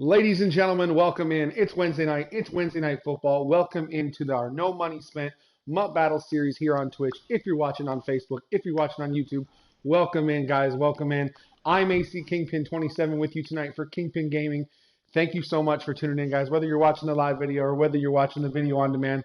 Ladies and gentlemen, welcome in. It's Wednesday night. It's Wednesday Night Football. Welcome into our No Money Spent MUT Battles series here on Twitch. If you're watching on Facebook, if you're watching on YouTube, welcome in, guys. Welcome in. I'm AC Kingpin27 with you tonight for Kingpin Gaming. Thank you so much for tuning in, guys. Whether you're watching the live video or whether you're watching the video on demand,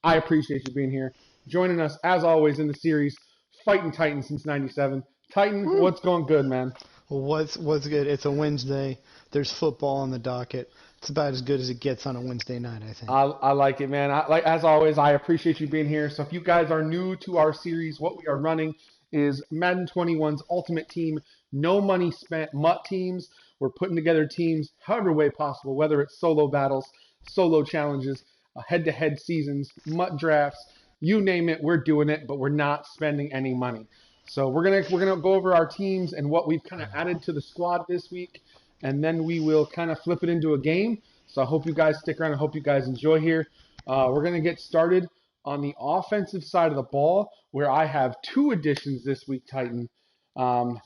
I appreciate you being here. Joining us, as always, in the series, Fighting Titan since 97. Titan, what's going good, man? What's good? It's a Wednesday. There's football on the docket. It's about as good as it gets on a Wednesday night, I think. I like it, man. As always, I appreciate you being here. So if you guys are new to our series, what we are running is Madden 21's Ultimate Team, no money spent MUT teams. We're putting together teams however way possible, whether it's solo battles, solo challenges, head-to-head seasons, MUT drafts, you name it, we're doing it, but we're not spending any money. So we're gonna go over our teams and what we've kind of added to the squad this week, and then we will kind of flip it into a game. So I hope you guys stick around. I hope you guys enjoy here. We're gonna get started on the offensive side of the ball, where I have two additions this week, Titan.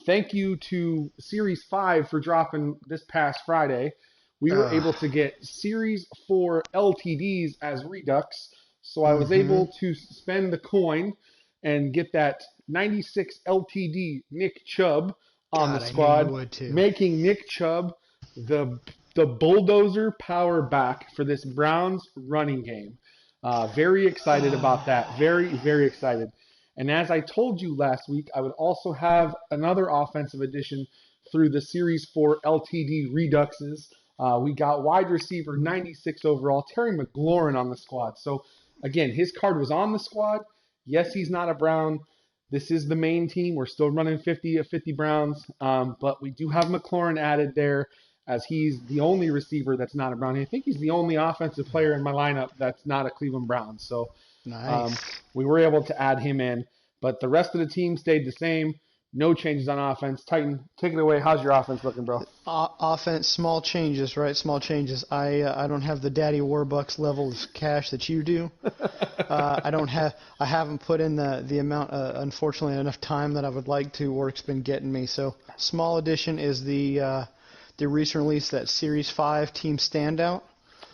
Thank you to Series 5 for dropping this past Friday. We were able to get Series 4 LTDs as Redux, so I was able to spend the coin and get that 96 LTD Nick Chubb on the squad, making Nick Chubb the bulldozer power back for this Browns running game. Very excited about that. Very, very excited. And as I told you last week, I would also have another offensive addition through the Series 4 LTD Reduxes. We got wide receiver 96 overall, Terry McLaurin on the squad. So, again, his card was on the squad. Yes, he's not a Brown. This is the main team. We're still running 50 of 50 Browns, but we do have McLaurin added there as he's the only receiver that's not a Brown. I think he's the only offensive player in my lineup that's not a Cleveland Brown. So nice. We were able to add him in, but the rest of the team stayed the same. No changes on offense. Titan, take it away. How's your offense looking, bro? Offense, small changes, right? Small changes. I don't have the Daddy Warbucks level of cash that you do. I haven't put in the amount, unfortunately, enough time that I would like to. Work's been getting me. So small addition is the recent release, that Series 5 Team Standout.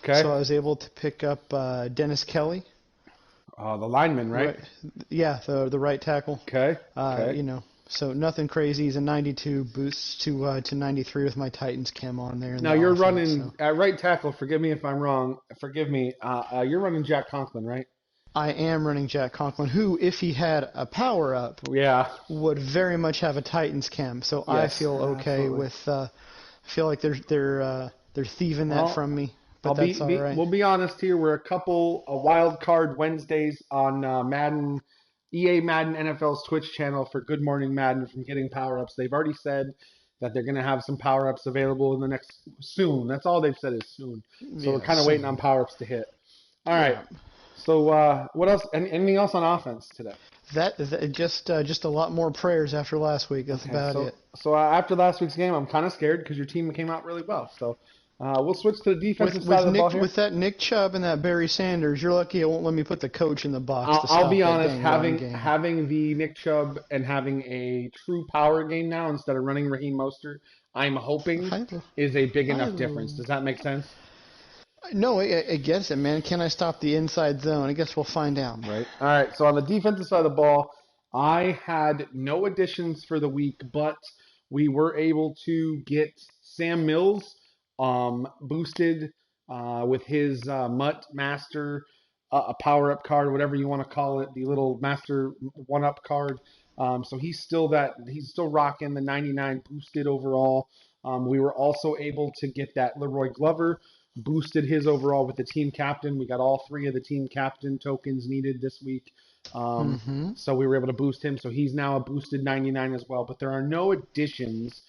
Okay. So I was able to pick up Dennis Kelly. The lineman, right? Yeah, the right tackle. Okay. So nothing crazy. He's a 92, boosts to 93 with my Titans chem on there. Now you're running at right tackle. Forgive me if I'm wrong. Forgive me. You're running Jack Conklin, right? I am running Jack Conklin, who, if he had a power up, would very much have a Titans chem. So yes, I feel okay absolutely. With. I feel like they're thieving that from me. But that's all right. We'll be honest here. We're a couple wild card Wednesdays on Madden. EA Madden NFL's Twitch channel for Good Morning Madden from getting power-ups. They've already said that they're going to have some power-ups available in the next soon. That's all they've said is soon. So we're kind of waiting on power-ups to hit. All right. So what else? Anything else on offense today? Just a lot more prayers after last week. That's about it. So after last week's game, I'm kind of scared because your team came out really well. So we'll switch to the defensive side of the ball here. With that Nick Chubb and that Barry Sanders, you're lucky it won't let me put the coach in the box. I'll be honest, having the Nick Chubb and having a true power game now instead of running Raheem Mostert, I'm hoping is a big enough difference. Does that make sense? No, I guess it, man. Can I stop the inside zone? I guess we'll find out. Right. All right, so on the defensive side of the ball, I had no additions for the week, but we were able to get Sam Mills boosted with his MUT Master, a power-up card, whatever you want to call it, the little Master one-up card. So he's still rocking the 99 boosted overall. We were also able to get that Leroy Glover, boosted his overall with the team captain. We got all three of the team captain tokens needed this week. So we were able to boost him. So he's now a boosted 99 as well. But there are no additions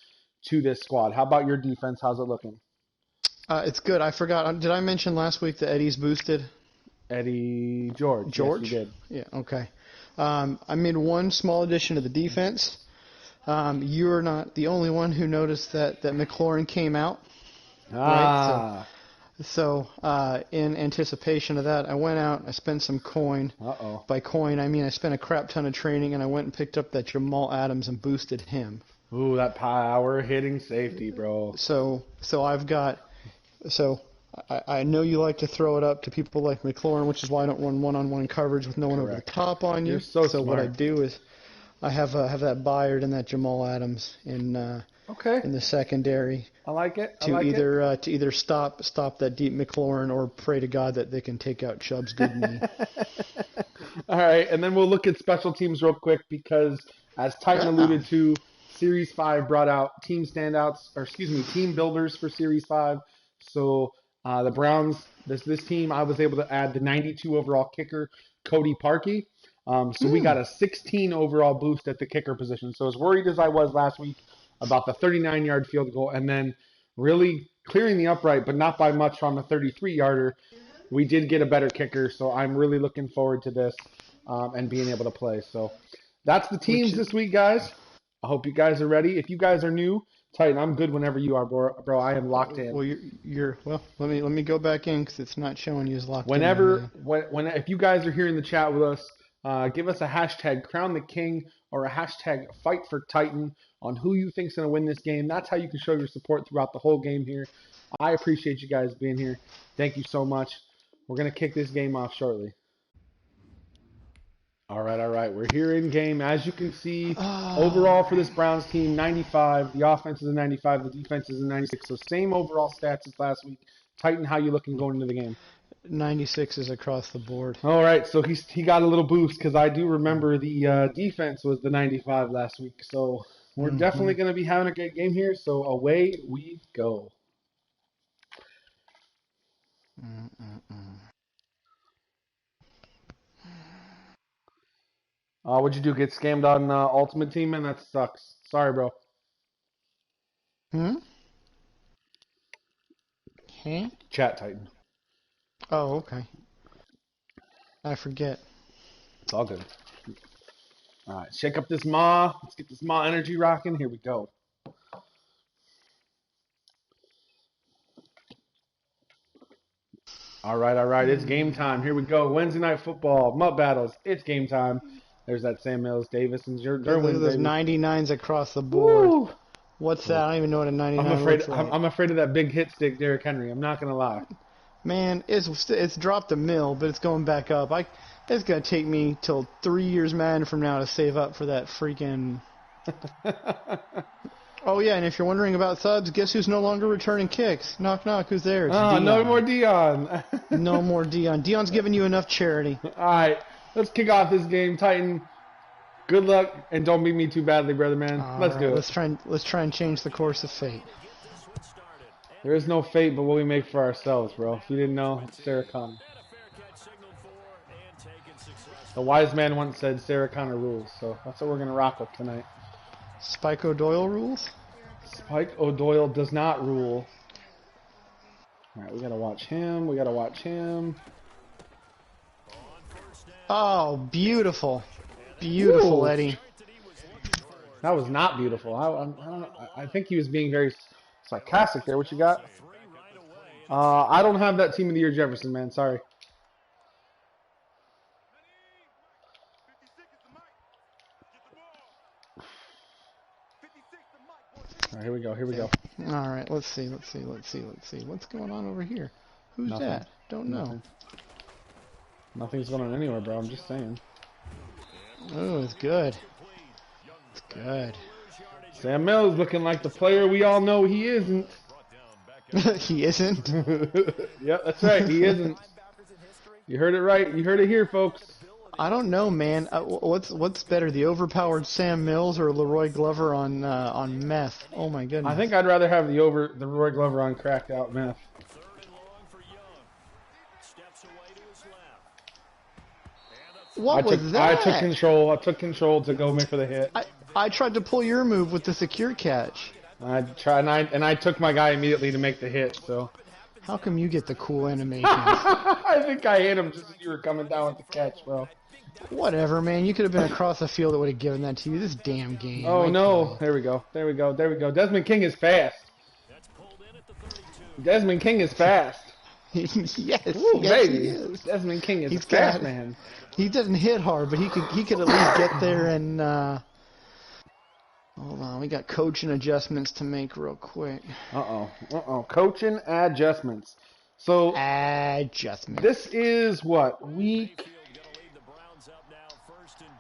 to this squad. How about your defense? How's it looking? It's good. I forgot. Did I mention last week that Eddie's boosted? Eddie George. Yes, you did. Yeah, okay. I made one small addition to the defense. You're not the only one who noticed that McLaurin came out. Right? So in anticipation of that, I went out, I spent some coin. By coin, I mean I spent a crap ton of training, and I went and picked up that Jamal Adams and boosted him. Ooh, that power hitting safety, bro. So I've got So I know you like to throw it up to people like McLaurin, which is why I don't run one-on-one coverage with no one over the top on you. You're so smart. What I do is I have that Byard and that Jamal Adams in the secondary. I like it. To either stop that deep McLaurin or pray to God that they can take out Chubb's good knee. All right, and then we'll look at special teams real quick because, as Titan alluded to, Series 5 brought out team builders for Series 5. So the Browns, this team, I was able to add the 92 overall kicker, Cody Parkey. So we got a 16 overall boost at the kicker position. So as worried as I was last week about the 39-yard field goal and then really clearing the upright, but not by much on the 33-yarder, we did get a better kicker. So I'm really looking forward to this and being able to play. So that's the teams this week, guys. I hope you guys are ready. If you guys are new, Titan, I'm good whenever you are, bro. I am locked in. Well, let me go back in because it's not showing you as locked in. If you guys are here in the chat with us, give us a hashtag Crown the King or a hashtag Fight for Titan on who you think's going to win this game. That's how you can show your support throughout the whole game here. I appreciate you guys being here. Thank you so much. We're going to kick this game off shortly. All right. We're here in game. As you can see, overall for this Browns team, 95. The offense is a 95. The defense is a 96. So same overall stats as last week. Titan, how you looking going into the game? 96 is across the board. All right, so he got a little boost because I do remember the defense was the 95 last week. So we're definitely going to be having a great game here. So away we go. What'd you do? Get scammed on Ultimate Team, man? That sucks. Sorry, bro. Chat Titan. Oh, okay. I forget. It's all good. All right, shake up this maw. Let's get this maw energy rocking. Here we go. All right. It's game time. Here we go. Wednesday Night Football, MUT Battles. It's game time. There's that Sam Mills, Davis, and Derwin. There's 99s across the board. Woo! What's that? I don't even know what a 99 looks like. I'm afraid of that big hit stick, Derrick Henry. I'm not going to lie. Man, it's dropped a mill, but it's going back up. It's going to take me till 3 years, man, from now to save up for that freaking... Oh, yeah, and if you're wondering about subs, guess who's no longer returning kicks? Knock, knock, who's there? It's Dion. No more Dion. No more Dion. Dion's giving you enough charity. All right, let's kick off this game. Titan, good luck, and don't beat me too badly, brother, man. Let's do it. Let's try and change the course of fate. There is no fate but what we make for ourselves, bro. If you didn't know, it's Sarah Connor. The wise man once said Sarah Connor rules, so that's what we're going to rock with tonight. Spike O'Doyle rules? Spike O'Doyle does not rule. All right, we got to watch him. Oh, beautiful. Beautiful, Ooh. Eddie. That was not beautiful. I don't know. I think he was being very sarcastic there. What you got? I don't have that Team of the Year Jefferson, man. Sorry. All right, here we go. All right, let's see. What's going on over here? Who's Nothing. that? Don't know. Nothing's going on anywhere, bro. I'm just saying. Oh, it's good. It's good. Sam Mills looking like the player we all know he isn't. He isn't? Yep, that's right. He isn't. You heard it right. You heard it here, folks. I don't know, man. What's better, the overpowered Sam Mills or Leroy Glover on meth? Oh my goodness. I think I'd rather have the Leroy Glover on cracked out meth. What was that? I took control. I took control to go for the hit. I tried to pull your move with the secure catch. I tried, and I took my guy immediately to make the hit. So. How come you get the cool animations? I think I hit him just as you were coming down with the catch, bro. Whatever, man. You could have been across the field that would have given that to you. This damn game. Oh, no. There we go. Desmond King is fast. Yes. Ooh, yes, baby. he is. Desmond King is fast, man. He doesn't hit hard, but he could at least get there and Hold on, we got coaching adjustments to make real quick. Coaching adjustments. So Adjustments. this is what week?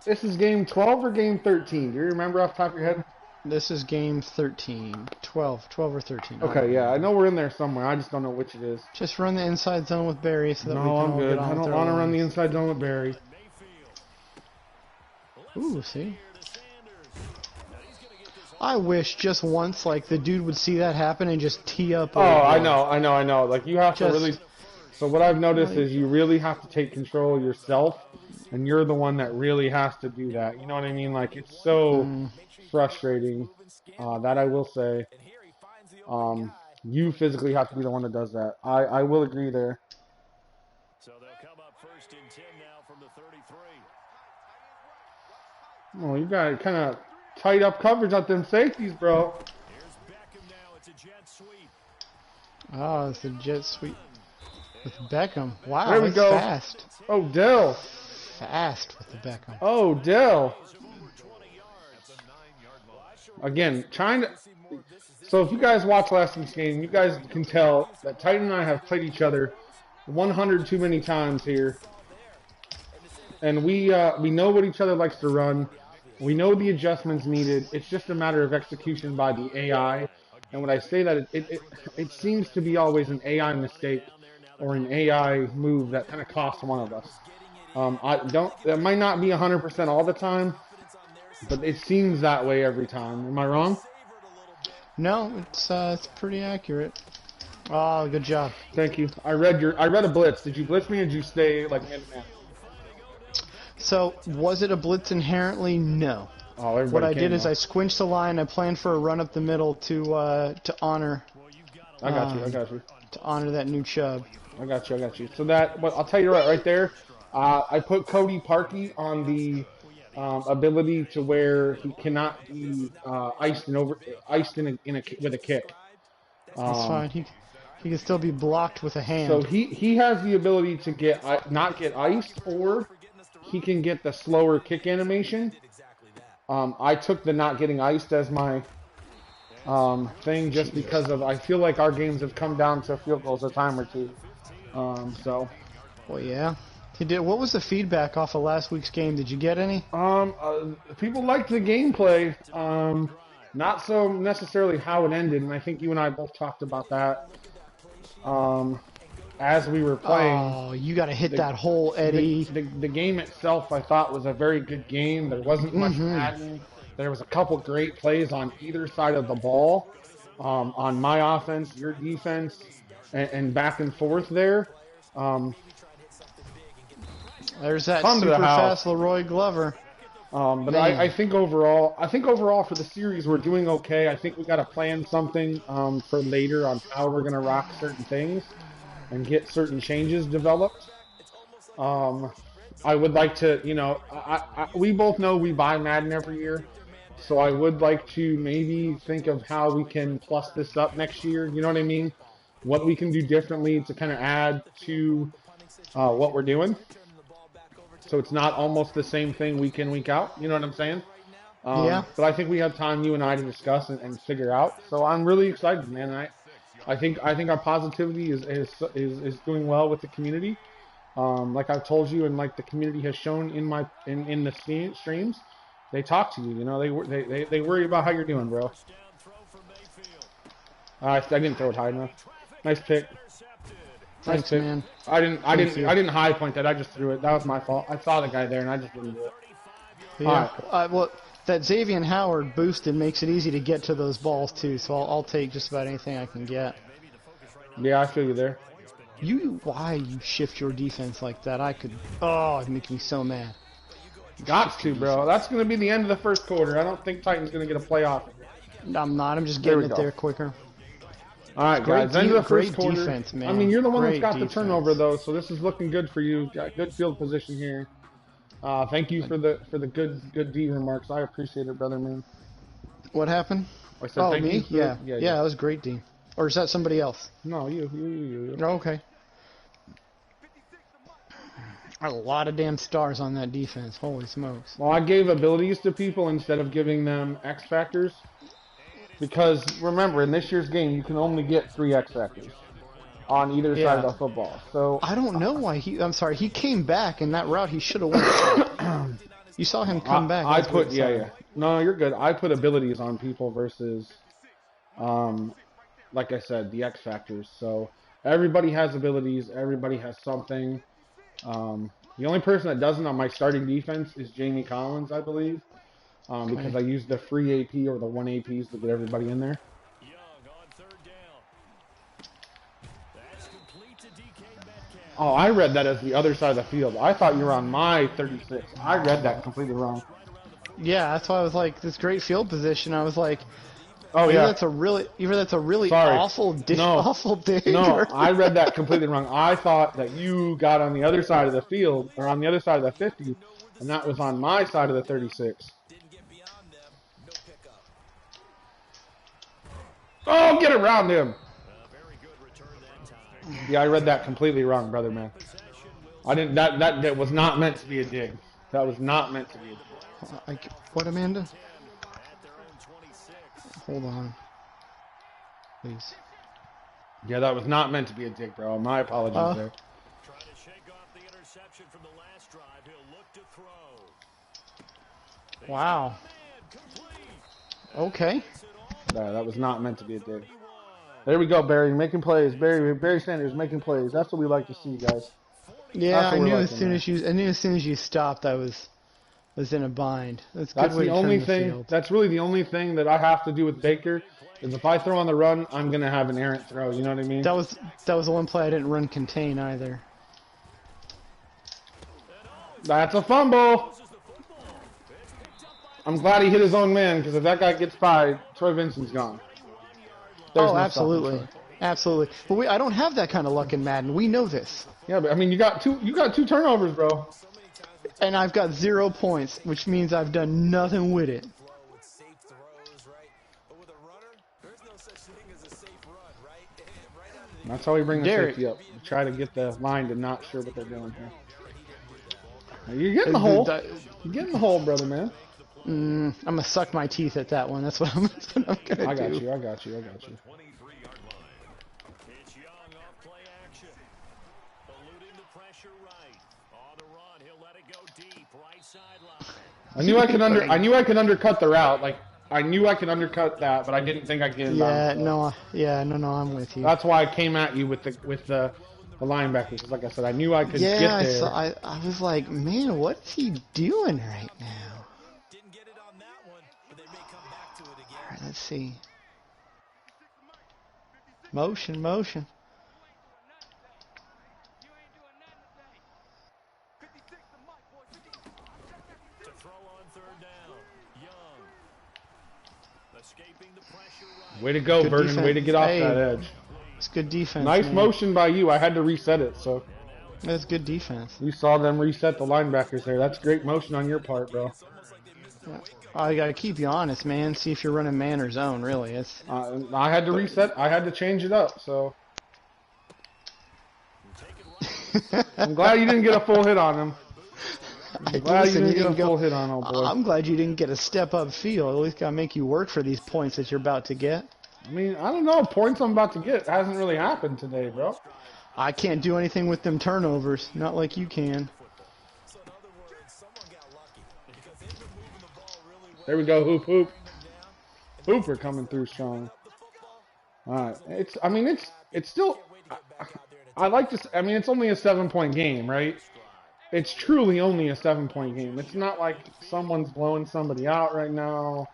This is game 12 or game 13? Do you remember off the top of your head? This is game 13. 12 or 13. Okay, yeah, I know we're in there somewhere. I just don't know which it is. Just run the inside zone with Barry so that we can I'm all good. get on I don't with want to our run the lives. inside zone with Barry. Ooh, see? I wish just once, like, the dude would see that happen and just tee up. Oh, I know. Like, you have to really... So what I've noticed is you really have to take control of yourself, and you're the one that really has to do that. You know what I mean? Like, it's so frustrating, that I will say. You physically have to be the one that does that. I will agree there. So they'll come up first and 10 now from the 33. Oh, you got kind of tight up coverage on them safeties, bro. Here's Beckham now. It's a jet sweep. Oh, it's a jet sweep with Beckham. Wow, There we go. Fast. Oh, Dell. Fast with the Beckham. Oh, Dell. Again, trying to... So if you guys watch last week's game, you guys can tell that Titan and I have played each other 100 too many times here. And we know what each other likes to run. We know the adjustments needed. It's just a matter of execution by the AI. And when I say that, it seems to be always an AI mistake or an AI move that kind of costs one of us. That might not be 100% all the time, but it seems that way every time. Am I wrong? No, it's pretty accurate. Oh, good job. Thank you. I read a blitz. Did you blitz me or did you stay like man-to-man? So, was it a blitz inherently? No. Oh, what I did is I squinched the line. I planned for a run up the middle to honor. I got you. To honor that new Chubb. I got you. So I'll tell you right there. I put Cody Parkey on the ability to where he cannot be iced with a kick. That's fine. He can still be blocked with a hand. So he has the ability to not get iced, or he can get the slower kick animation. I took the not getting iced as my thing just because of I feel like our games have come down to field goals a time or two. Well, yeah. He did. What was the feedback off of last week's game? Did you get any? People liked the gameplay. Not so necessarily how it ended, and I think you and I both talked about that. As we were playing. Oh, you got to hit that hole, Eddie. The game itself, I thought, was a very good game. There wasn't much Madden. There was a couple great plays on either side of the ball, on my offense, your defense, and back and forth there. There's that super fast Leroy Glover. But I think overall for the series we're doing okay. I think we got to plan something for later on how we're gonna rock certain things and get certain changes developed. I would like to, we both know we buy Madden every year, so I would like to maybe think of how we can plus this up next year. You know what I mean? What we can do differently to kind of add to what we're doing. So it's not almost the same thing week in, week out. You know what I'm saying? Yeah. But I think we have time, you and I, to discuss and figure out. So I'm really excited, man. I think our positivity is doing well with the community. Like I've told you, and like the community has shown in the streams, they talk to you. They worry about how you're doing, bro. I didn't throw it high enough. Nice pick. Thanks, man. I didn't high point that. I just threw it. That was my fault. I saw the guy there and I just didn't do it. Yeah. Well, that Xavier Howard boosted makes it easy to get to those balls too. So I'll take just about anything I can get. Yeah, I feel you there. Why you shift your defense like that? It'd make me so mad. Got to, bro. That's going to be the end of the first quarter. I don't think Titan's going to get a playoff. I'm not. I'm just getting it there quicker. All right, guys. End of the first quarter. Defense, man. I mean, you're the one that's got the turnover, though, so this is looking good for you. Got good field position here. Thank you for the good D remarks. I appreciate it, brother, man. What happened? I said thank me? You Yeah, that was great, D. Or is that somebody else? No, you. Oh, okay. A lot of damn stars on that defense. Holy smokes. Well, I gave abilities to people instead of giving them X factors. Because remember, in this year's game, you can only get 3 X factors on either side of Yeah. the football. So I don't know why I'm sorry, he came back in that route. He should have went. You saw him come back. I That's put what- yeah. No, you're good. I put abilities on people versus, like I said, the X factors. So everybody has abilities. Everybody has something. The only person that doesn't on my starting defense is Jamie Collins, I believe, because I used the free AP or the 1 APs to get everybody in there. Young on third down. That's complete to DK Metcalf. Oh, I read that as the other side of the field. I thought you were on my 36. I read that completely wrong. Yeah, that's why I was like, this great field position. I was like, Oh either yeah. that's a really Sorry. awful No. awful dig. No, or- I read that completely wrong. I thought that you got on the other side of the field, or on the other side of the 50, and that was on my side of the 36. Oh, get around him! Very good return that time. Yeah, I read that completely wrong, brother man. I didn't. That was not meant to be a dig. That was not meant to be a dig. Like, what, Amanda? At their own 26. Hold on, please. Yeah, that was not meant to be a dig, bro. My apologies there. Trying to shake off the interception from the last drive. He'll look to throw. Wow. Man, complete. Okay. No, that was not meant to be a dig. There we go, Barry, making plays. Barry Sanders making plays. That's what we like to see, guys. Yeah, That's I what we're knew as liking, soon man. as soon as you stopped, I was in a bind. That's a good That's way the to turn only the thing. field. That's really the only thing that I have to do with Baker is if I throw on the run, I'm gonna have an errant throw. You know what I mean? That was the one play I didn't run contain either. That's a fumble. I'm glad he hit his own man because if that guy gets by, Troy Vincent's gone. There's Oh, no absolutely, stopping Troy. absolutely. But I don't have that kind of luck in Madden. We know this, Yeah, but I mean, you got two turnovers, bro. and I've got 0 points, which means I've done nothing with it. That's how we bring the Derek. safety up. We try to get the line to not sure what they're doing here. You're getting the hole. You're getting the hole, brother, man. I'm gonna suck my teeth at that one. That's what I'm gonna do. I got you. 23-yard line. It's Young off play action. Eluding the pressure right. On the run, he'll let it go deep. Right sideline. I knew I could undercut the route. Like I knew I could undercut that, but I didn't think I could get it Yeah, on. no, I'm with you. That's why I came at you with the linebackers. 'Cause like I said, I knew I could get Yeah, there. I was like, man, what's he doing right now? All right, let's see. Motion. To throw on third down. Young. Escaping the pressure right. Way to go, Good Vernon. defense. Way to get off Hey. that edge. It's good defense. Nice man. motion by you. I had to reset it, so That's good defense. you saw them reset the linebackers there. That's great motion on your part, bro. I gotta keep you honest, man. See if you're running man or zone. Really, it's I had to reset. I had to change it up, so I'm glad you didn't get a full hit on him. I'm glad you didn't get a full hit on old boy. I'm glad you didn't get a step up field. At least gotta make you work for these points that you're about to get. I mean, I don't know. Points I'm about to get hasn't really happened today, bro. I can't do anything with them turnovers. Not like you can. There we go, hoop. Hooper coming through strong. All right, it's still. I like this. I mean, it's only a 7-point game, right? It's truly only a 7-point game. It's not like someone's blowing somebody out right now.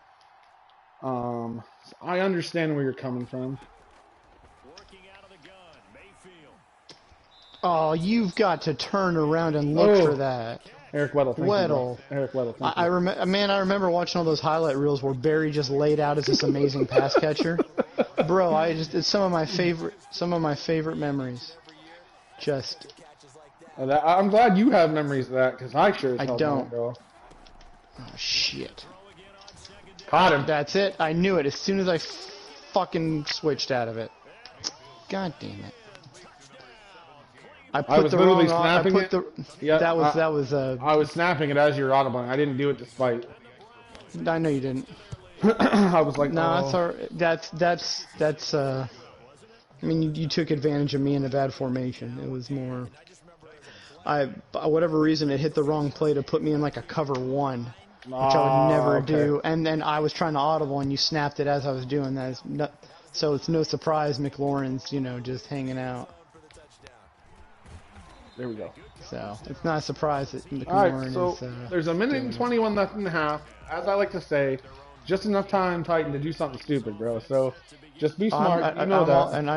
I understand where you're coming from. Working out of the gun. Mayfield. Oh, you've got to turn around and look for that. Eric Weddle. Thank you, bro. Eric Weddle. Thank I you. remember watching all those highlight reels where Barry just laid out as this amazing pass catcher. Bro, it's some of my favorite memories. Just I'm glad you have memories of that because I sure as I hell don't. bro. oh shit. Caught him. That's it. I knew it as soon as I fucking switched out of it. God damn it. I I put was the literally wrong. snapping I put it. the. Yeah, That was. I was snapping it as you were audibling. I didn't do it despite. I know you didn't. I was like, No, that's oh. all right. That's. I mean, you took advantage of me in a bad formation. It was more. By whatever reason, it hit the wrong play to put me in like a cover one, which I would never Okay. do. And then I was trying to audible, and you snapped it as I was doing that. So it's no surprise McLaurin's, just hanging out. There we go. So it's not a surprise that All right, McLaurin so is. there's a minute and 21 left in the half. As I like to say, just enough time, Titan, to do something stupid, bro. So just be smart. You know that. And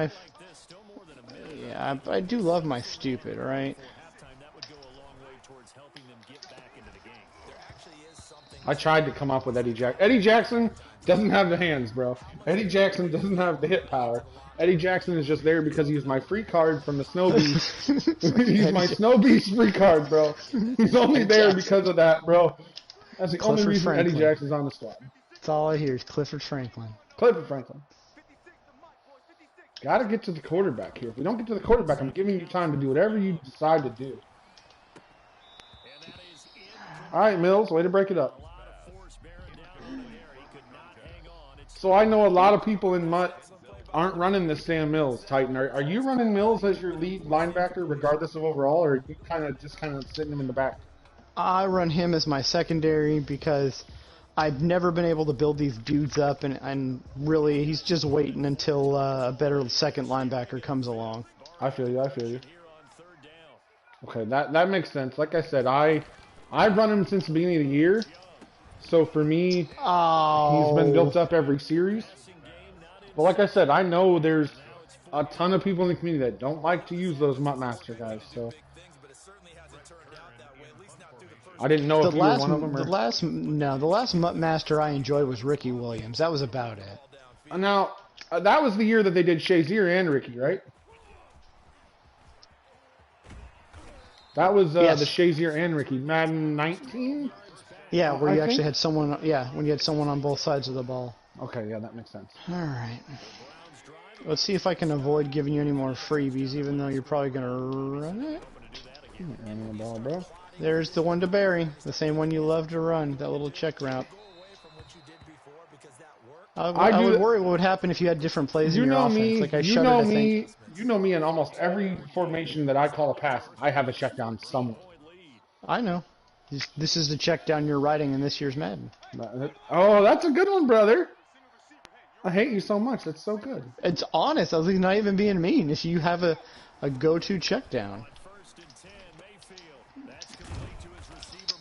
I do love my stupid, right? I tried to come up with Eddie Jackson. Eddie Jackson doesn't have the hands, bro. Eddie Jackson doesn't have the hit power. Eddie Jackson is just there because he was my free card from the Snow Beast. He's my Snow Beast free card, bro. He's only there because of that, bro. That's the only reason Eddie Jackson's on the squad. That's all I hear is Clifford Franklin. Clifford Franklin. Got to get to the quarterback here. If we don't get to the quarterback, I'm giving you time to do whatever you decide to do. All right, Mills, way to break it up. So I know a lot of people in MUT aren't running the Sam Mills, Titan. Are you running Mills as your lead linebacker regardless of overall, or are you kind of sitting him in the back? I run him as my secondary because I've never been able to build these dudes up, and really he's just waiting until a better second linebacker comes along. I feel you. Okay, that makes sense. Like I said, I've run him since the beginning of the year. So for me, he's been built up every series. But like I said, I know there's a ton of people in the community that don't like to use those MUT Master guys. So I didn't know if you were one of them. Or... The last MUT Master I enjoyed was Ricky Williams. That was about it. Now, that was the year that they did Shazier and Ricky, right? That was yes. The Shazier and Ricky. Madden 19? Yeah, where you actually had someone. Yeah, when you had someone on both sides of the ball. Okay, yeah, that makes sense. All right. Let's see if I can avoid giving you any more freebies, even though you're probably gonna run it. Running the ball, bro. There's the one to Barry, the same one you love to run, that little check route. I would worry what would happen if you had different plays in your offense. Like you know me in almost every formation that I call a pass, I have a check down somewhere. I know. This is the check down you're writing in this year's Madden. Oh, that's a good one, brother. I hate you so much. That's so good. It's honest. I was not even being mean. If you have a go-to check down.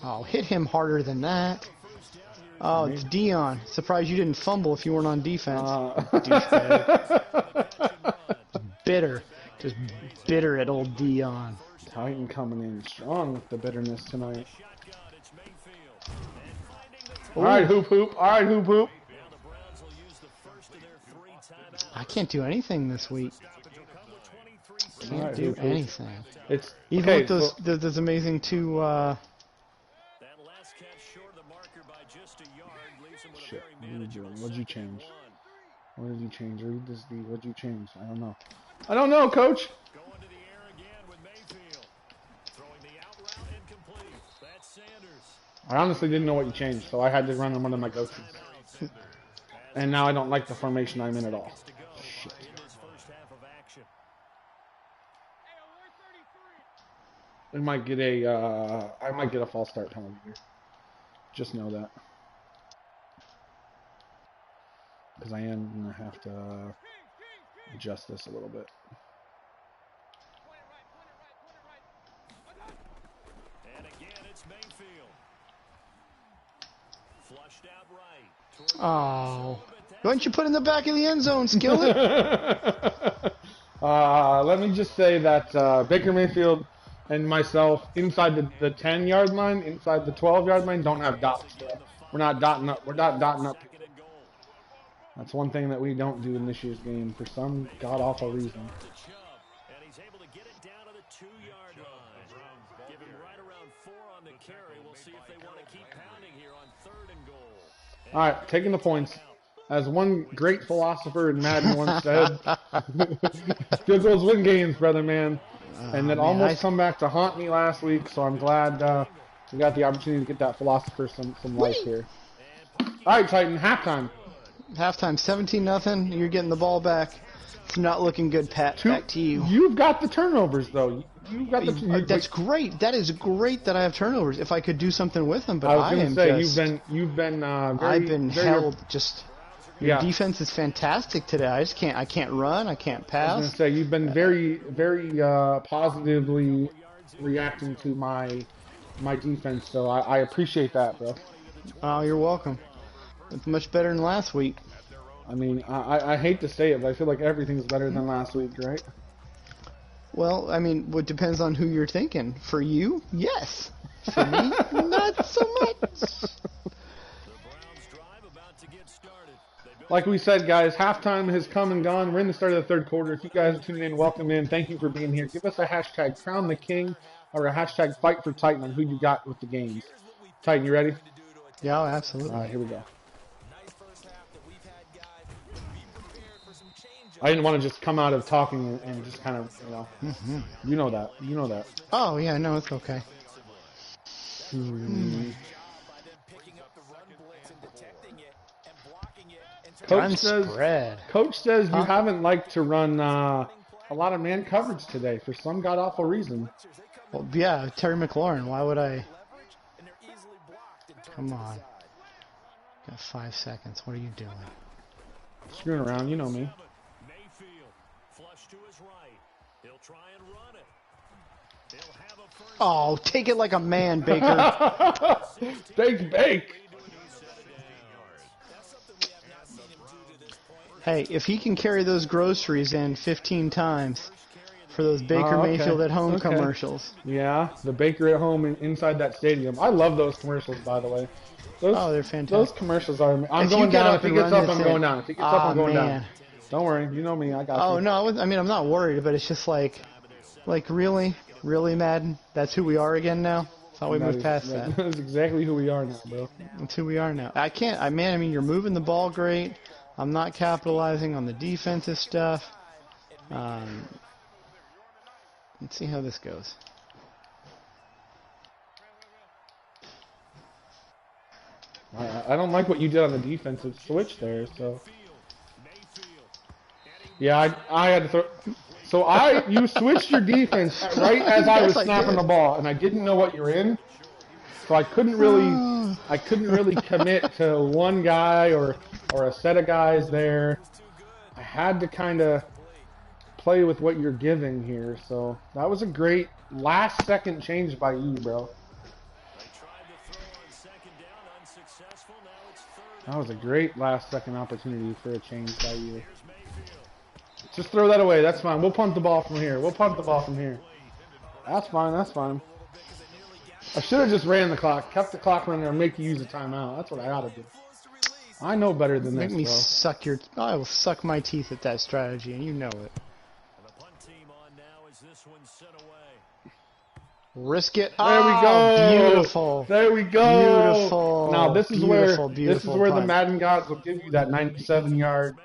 Oh, hit him harder than that. Oh, it's Dion. Surprised you didn't fumble if you weren't on defense. Bitter. Just bitter at old Dion. Titan coming in strong with the bitterness tonight. All right, hoop. I can't do anything this week. Can't do anything. It's even with those amazing two. Shit, what are you doing? What'd you change? What did you change? Read this, D. What'd you change? I don't know. I don't know, Coach. I honestly didn't know what you changed, so I had to run on one of my go-tos. And now I don't like the formation I'm in at all. Shit. I might get a false start penalty here. Just know that. Because I am going to have to adjust this a little bit. Oh, why don't you put in the back of the end zone, Skillet? Let me just say that Baker Mayfield and myself, inside the 10-yard line, inside the 12-yard line, don't have dots. We're not dotting up. We're not dotting up. That's one thing that we don't do in this year's game for some god-awful reason. All right, taking the points. As one great philosopher in Madden once said, field goals win games, brother man. and then almost come back to haunt me last week. So I'm glad we got the opportunity to get that philosopher some life here. All right, Titan, halftime. Halftime, 17-0. You're getting the ball back. It's not looking good, Pat. Back to you. You've got the turnovers, though. You've got the. That's great. That is great that I have turnovers. If I could do something with them, but I was going to say you've been. I've been held. Just your defense is fantastic today. I can't run. I can't pass. I was going to say you've been very positively reacting to my defense. So I appreciate that, bro. Oh, you're welcome. It's much better than last week. I mean, I hate to say it, but I feel like everything's better than last week, right? Well, I mean, it depends on who you're thinking. For you, yes. For me, not so much. Like we said, guys, halftime has come and gone. We're in the start of the third quarter. If you guys are tuning in, welcome in. Thank you for being here. Give us a hashtag Crown the King or a hashtag Fight for Titan on who you got with the games. Titan, you ready? Yeah, absolutely. All right, here we go. I didn't want to just come out of talking and just kind of, you know that. Oh, yeah, no, it's okay. Coach says you haven't liked to run a lot of man coverage today for some god-awful reason. Well, yeah, Terry McLaurin, why would I? Come on. Got 5 seconds. What are you doing? Screwing around, you know me. Oh, take it like a man, Baker. Bake. Hey, if he can carry those groceries in 15 times for those Baker Mayfield at home commercials. Yeah, the Baker at home inside that stadium. I love those commercials, by the way. They're fantastic. Those commercials are. I'm going down. If he gets up, I'm going down. If he gets up, I'm going down. Don't worry, you know me. I got you. Oh no, I mean I'm not worried, but it's just like really, Madden. That's who we are again now. Thought we moved past that. That's exactly who we are now, bro. That's who we are now. I mean, you're moving the ball great. I'm not capitalizing on the defensive stuff. Let's see how this goes. I don't like what you did on the defensive switch there, so. Yeah, I had to throw. So you switched your defense right as I was snapping the ball, and I didn't know what you're in, so I couldn't really commit to one guy or a set of guys there. I had to kind of play with what you're giving here, so that was a great last-second change by you, bro. That was a great last-second opportunity for a change by you. Just throw that away. That's fine. We'll punt the ball from here. That's fine. I should have just ran the clock, kept the clock running, or make you use a timeout. That's what I ought to do. I know better than this, bro. I will suck my teeth at that strategy, and you know it. Risk it. There we go. Beautiful. There we go. Beautiful. Now this is where the Madden gods will give you that 97-yard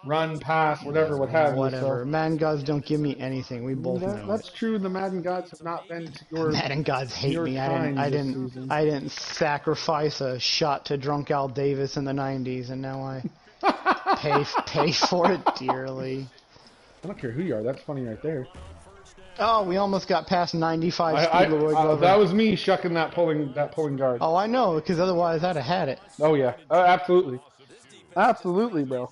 run, pass, whatever, what have you. Whatever. Madden gods don't give me anything. We both know that's true. The Madden gods have not been to your. Madden gods hate me. I didn't sacrifice a shot to drunk Al Davis in the 90s, and now I pay for it dearly. I don't care who you are. That's funny right there. Oh, we almost got past 95 speed. That was me shucking that pulling guard. Oh, I know, because otherwise I'd have had it. Oh yeah, absolutely, bro.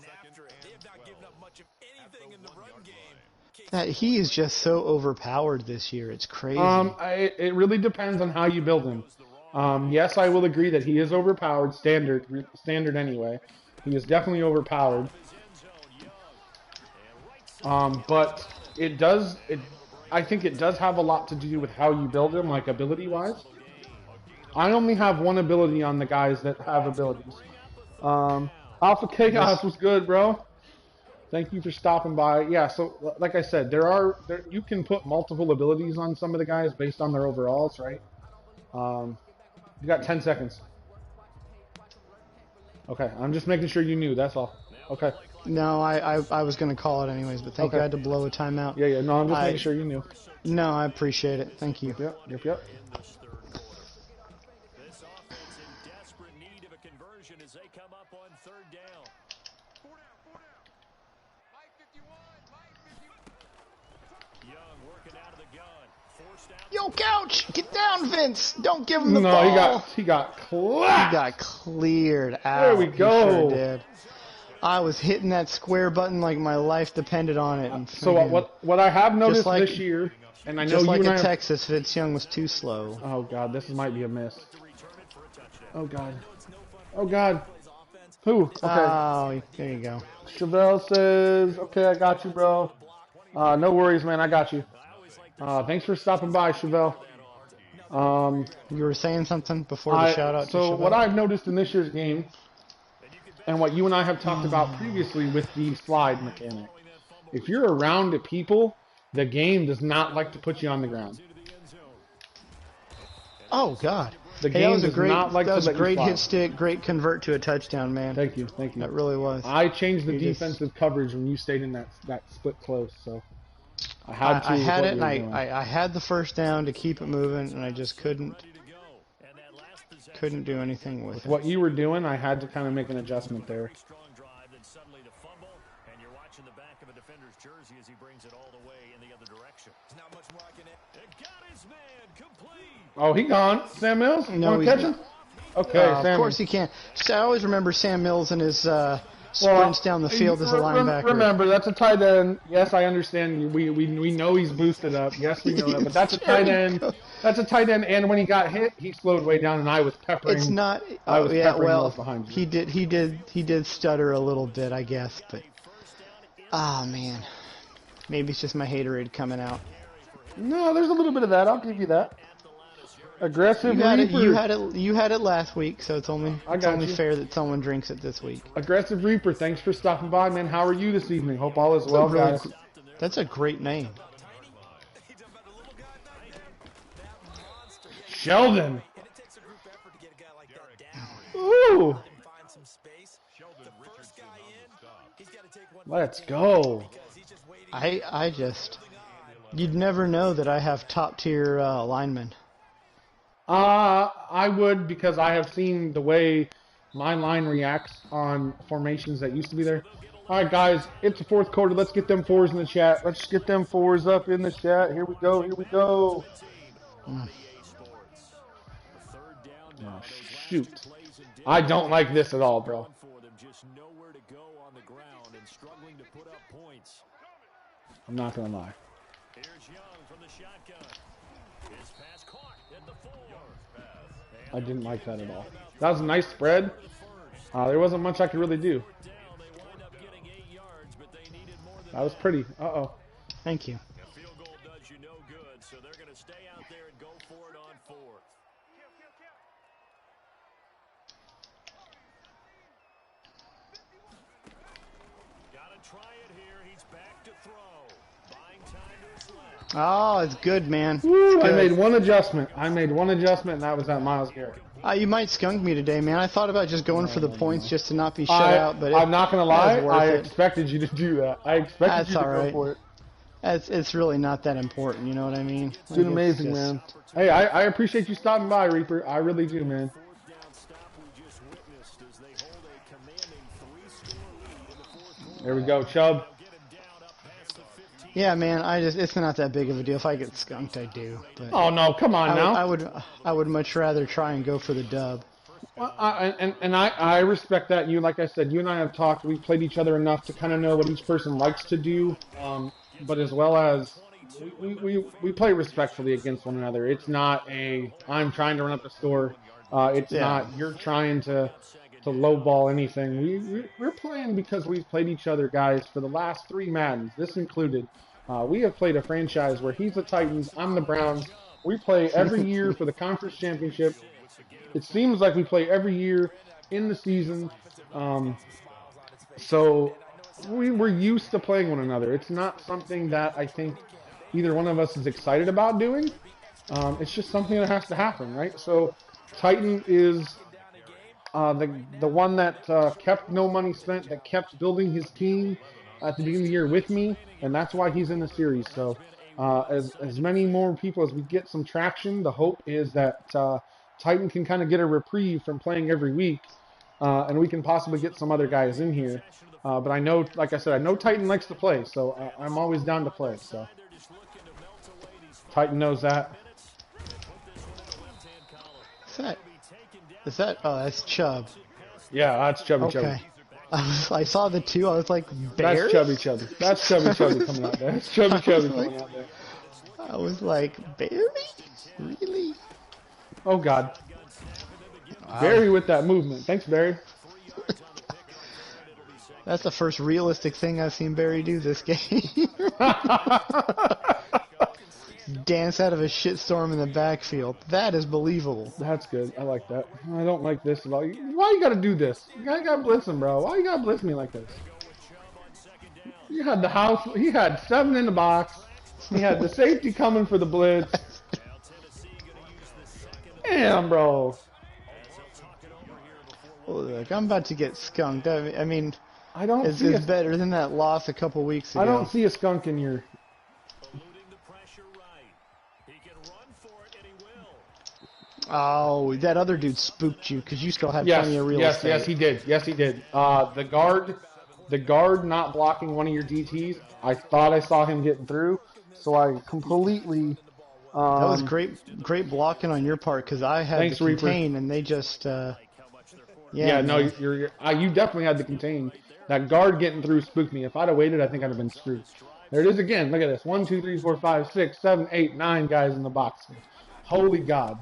That he is just so overpowered this year. It's crazy. It really depends on how you build him. Yes, I will agree that he is overpowered. Standard anyway. He is definitely overpowered. But I think it does have a lot to do with how you build him, like ability-wise. I only have one ability on the guys that have abilities. Alpha Chaos was good, bro. Thank you for stopping by. Yeah, so like I said, you can put multiple abilities on some of the guys based on their overalls, right? You got 10 seconds. Okay, I'm just making sure you knew, that's all. Okay. No, I was going to call it anyways, but thank you. I had to blow a timeout. Yeah. No, I'm just making sure you knew. No, I appreciate it. Thank you. Yep. This offense in desperate need of a conversion as they come up on third down. Young working out of the gun. Forced out. Yo, Couch! Get down, Vince! Don't give him the No, ball! he got clapped. He got cleared out. There we go. He sure did. I was hitting that square button like my life depended on it. And So what I have noticed like- this year, and I know just you like and at I Texas, Vince Young was too slow. Oh God, this might be a miss. Oh God. Oh God. Who? Okay. Oh, there you go. Chevelle says, "Okay, I got you, bro. No worries, man. I got you. Thanks for stopping by, Chevelle." You were saying something before the shout out to So Chevelle? what I've noticed in this year's game, and what you and I have talked about previously with the slide mechanic, if you're around the people, the game does not like to put you on the ground. Oh God. The Hey, game that was a does great, not like that to was let you great slide. hit stick, great convert to a touchdown, man. Thank you. That really was. I changed the You just- defensive coverage when you stayed in that split close, so I had to. I with had what it, you and were doing. I had the first down to keep it moving, and I just couldn't do anything with it. What you were doing, I had to kind of make an adjustment there. Strong drive, then suddenly the fumble, and you're watching the back of a defender's jersey as he brings it all the way in the other direction. There's not much more I can add. It got his man complete. Oh, he gone. Sam Mills? No, Want to he's catch him? Okay, of Sam. course he can. So I always remember Sam Mills and his sprints down the field as a linebacker. Remember, that's a tight end. Yes, I understand. We know he's boosted up. Yes, we know that. But that's a tight end. That's a tight end. And when he got hit, he slowed way down, and I was peppering. It's not. I was yeah, peppering well, those behind you. he did stutter a little bit, I guess, but man, maybe it's just my haterade coming out. No, there's a little bit of that. I'll give you that. Aggressive You had it. Reaper. You had it last week, so it's only you. fair that someone drinks it this week. Aggressive Reaper. Thanks for stopping by, man. How are you this evening? Hope all is well, guys. That's a great name. Sheldon. Ooh. Let's go. You'd never know that I have top tier linemen. I would, because I have seen the way my line reacts on formations that used to be there. All right, guys, it's the fourth quarter. Let's get them fours in the chat. Let's get them fours up in the chat. Here we go. Here we go. Oh, shoot. I don't like this at all, bro. I'm not going to lie. I didn't like that at all. That was a nice spread. There wasn't much I could really do. That was pretty. Uh-oh. Thank you. Field goal does you no good, so they're going to stay out there and go for it on fourth. Got to try it here. He's back to throw. Buying time to his left. Oh, it's good, man. Woo, I made one adjustment. And that was that Myles Garrett. You might skunk me today, man. I thought about just going for the points just to not be shut out, but I'm not going to lie. I it. expected you to do that. I expected That's you to all go right. for it. It's really not that important, you know what I mean? It's been amazing, man. Hey, I appreciate you stopping by, Reaper. I really do, man. There we go, Chubb. Yeah, man. It's not that big of a deal. If I get skunked, I do. But Oh no, come on now. I would much rather try and go for the dub. Well, I respect that. Like I said, you and I have talked. We've played each other enough to kind of know what each person likes to do. But as well as we play respectfully against one another. It's not I'm trying to run up the score. It's not you're trying to lowball anything. We're playing because we've played each other, guys, for the last 3 Maddens, this included. We have played a franchise where he's the Titans, I'm the Browns. We play every year for the conference championship. It seems like we play every year in the season. So we're used to playing one another. It's not something that I think either one of us is excited about doing. It's just something that has to happen, right? So Titan is The one that kept no money spent, that kept building his team at the beginning of the year with me, and that's why he's in the series. So as many more people as we get some traction, the hope is that Titan can kind of get a reprieve from playing every week, and we can possibly get some other guys in here. But I know, like I said, I know Titan likes to play, so I'm always down to play. So Titan knows that. Is that? Oh, that's Chubb. Yeah, that's Chubby Okay. Chubby. I saw the two. I was like, Bears? That's Chubby Chubby. That's Chubby Chubby coming out there. That's Chubby Chubby coming out there. I was like, Barry? Really? Oh, God. Barry with that movement. Thanks, Barry. That's the first realistic thing I've seen Barry do this game. Dance out of a shitstorm in the backfield. That is believable. That's good. I like that. I don't like this about you. Why you gotta do this? You gotta blitz him, bro. Why you gotta blitz me like this? You had the house. He had 7 in the box. He had the safety coming for the blitz. Damn, bro. Look, I'm about to get skunked. I mean, I don't it's see better than that loss a couple weeks ago. I don't see a skunk in your. Oh, that other dude spooked you because you still had plenty of real estate. Yes, he did. Yes, he did. The guard not blocking one of your DTs. I thought I saw him getting through, so I completely. That was great blocking on your part because I had to contain and they just. Yeah, no, you definitely had to contain. That guard getting through spooked me. If I'd have waited, I think I'd have been screwed. There it is again. Look at this. 1, 2, 3, 4, 5, 6, 7, 8, 9 guys in the box. Holy God.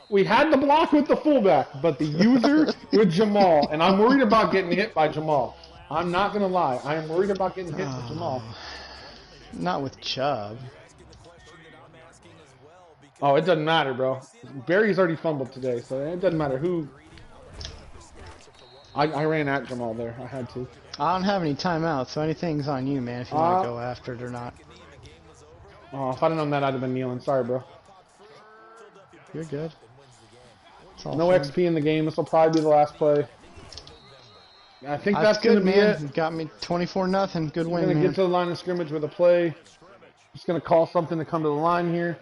We had the block with the fullback, but the user with Jamal, and I'm worried about getting hit by Jamal. I'm not going to lie. I am worried about getting hit by Jamal. Not with Chubb. Oh, it doesn't matter, bro. Barry's already fumbled today, so it doesn't matter who. I ran at Jamal there. I had to. I don't have any timeouts, so anything's on you, man, if you want to go after it or not. Oh, if I'd have known that, I'd have been kneeling. Sorry, bro. You're good. No XP in the game. This will probably be the last play. I think that's going to be it. Got me 24-0. Good win, man. Going to get to the line of scrimmage with a play. Just going to call something to come to the line here.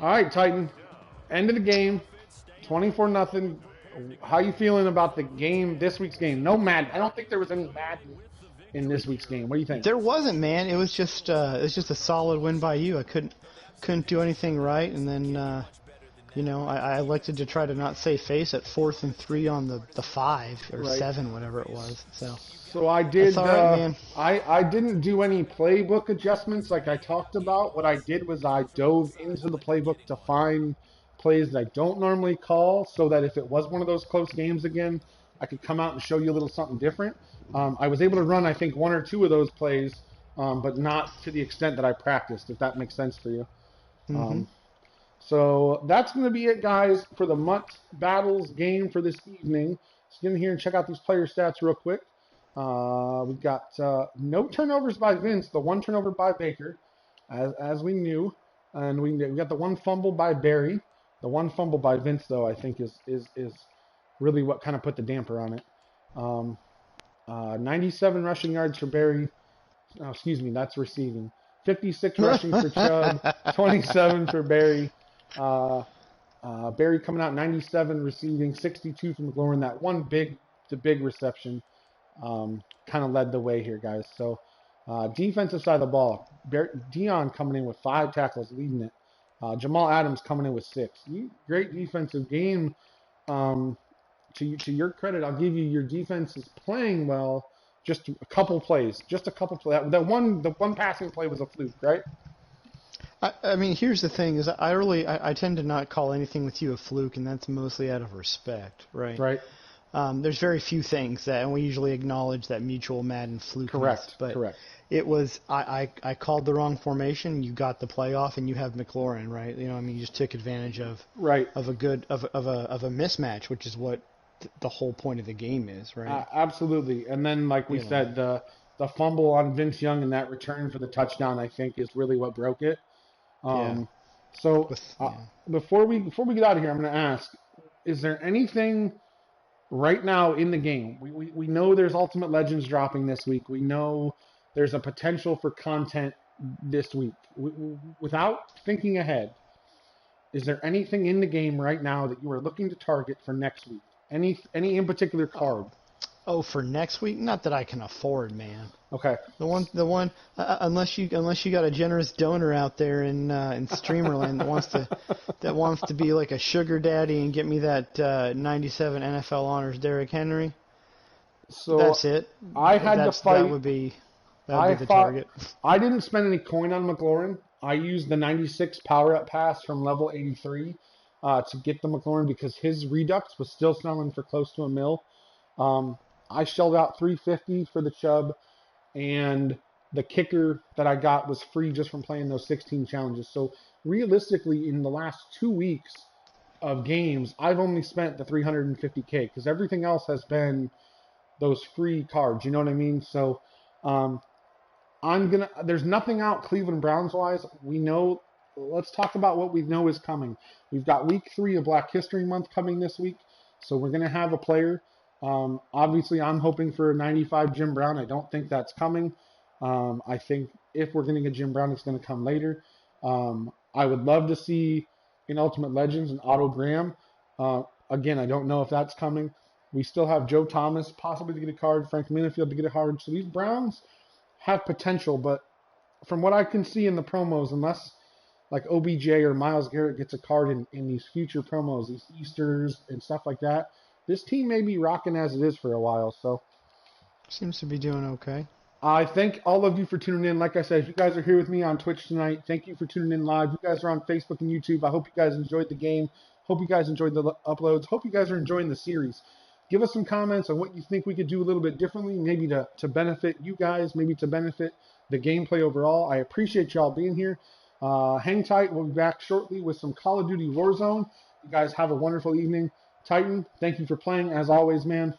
All right, Titan. End of the game. 24-0. How you feeling about the game, this week's game? No Madden. I don't think there was any Madden in this week's game. What do you think? There wasn't, man. It was just a solid win by you. I couldn't do anything right, and then I elected to try to not save face at 4th and 3 on the 5 or 7, whatever it was. So I did. That's all right, man. I didn't do any playbook adjustments like I talked about. What I did was I dove into the playbook to find plays that I don't normally call, so that if it was one of those close games again, I could come out and show you a little something different. I was able to run, I think, 1 or 2 of those plays, but not to the extent that I practiced, if that makes sense for you. Mm-hmm. So that's going to be it, guys, for the MUT Battles game for this evening. Let's get in here and check out these player stats real quick. We've got no turnovers by Vince, the 1 turnover by Baker, as we knew. And we got the 1 fumble by Barry. The 1 fumble by Vince, though, I think is really what kind of put the damper on it. 97 rushing yards for Barry. Oh, excuse me, that's receiving. 56 rushing for Chubb, 27 for Barry. Barry coming out 97 receiving, 62 from McLaurin. That the big reception kind of led the way here, guys. So defensive side of the ball, Dion coming in with 5 tackles, leading it. Jamal Adams coming in with 6. Great defensive game. To your credit, I'll give you your defense is playing well. Just a couple plays. The one passing play was a fluke, right? I mean, here's the thing: is I tend to not call anything with you a fluke, and that's mostly out of respect, right? Right. There's very few things and we usually acknowledge that mutual Madden fluke. Correct. It was I called the wrong formation. You got the playoff, and you have McLaurin, right? You just took advantage of a mismatch, which is what the whole point of the game is, right? Absolutely. And then, like we said, the fumble on Vince Young and that return for the touchdown, I think, is really what broke it. So before we get out of here, I'm going to ask, is there anything right now in the game? We know there's Ultimate Legends dropping this week. We know there's a potential for content this week. Without thinking ahead, is there anything in the game right now that you are looking to target for next week? Any in particular card? Oh, for next week? Not that I can afford, man. Okay. The one. Unless you got a generous donor out there in Streamerland that wants to be like a sugar daddy and get me that 97 NFL honors Derrick Henry. So that's it. I had to fight. That would be the target. I didn't spend any coin on McLaurin. I used the 96 power-up pass from level 83 to get the McLaurin because his Redux was still selling for close to $1 million. I shelled out $350 for the Chubb, and the kicker that I got was free just from playing those 16 challenges. So realistically, in the last 2 weeks of games, I've only spent the $350K because everything else has been those free cards. You know what I mean? So there's nothing out Cleveland Browns wise. We know. Let's talk about what we know is coming. We've got week 3 of Black History Month coming this week, so we're gonna have a player. Obviously, I'm hoping for a 95 Jim Brown. I don't think that's coming. I think if we're going to get Jim Brown, it's going to come later. I would love to see in Ultimate Legends an Otto Graham. Again, I don't know if that's coming. We still have Joe Thomas possibly to get a card, Frank Minifield to get a card. So these Browns have potential, but from what I can see in the promos, unless like OBJ or Myles Garrett gets a card in these future promos, these Easters and stuff like that, this team may be rocking as it is for a while. So seems to be doing okay. I thank all of you for tuning in. Like I said, if you guys are here with me on Twitch tonight, thank you for tuning in live. You guys are on Facebook and YouTube. I hope you guys enjoyed the game. Hope you guys enjoyed the uploads. Hope you guys are enjoying the series. Give us some comments on what you think we could do a little bit differently, maybe to benefit you guys, maybe to benefit the gameplay overall. I appreciate y'all being here. Hang tight. We'll be back shortly with some Call of Duty Warzone. You guys have a wonderful evening. Titan, thank you for playing as always, man.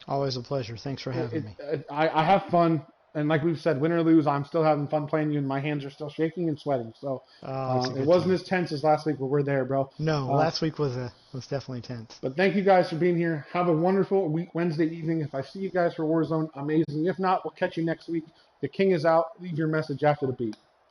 Always a pleasure. Thanks for having me. I have fun, and like we've said, win or lose, I'm still having fun playing you, and my hands are still shaking and sweating. So it wasn't as tense as last week, but we're there, bro. No, last week was definitely tense. But thank you guys for being here. Have a wonderful Wednesday evening. If I see you guys for Warzone, amazing. If not, we'll catch you next week. The king is out. Leave your message after the beat.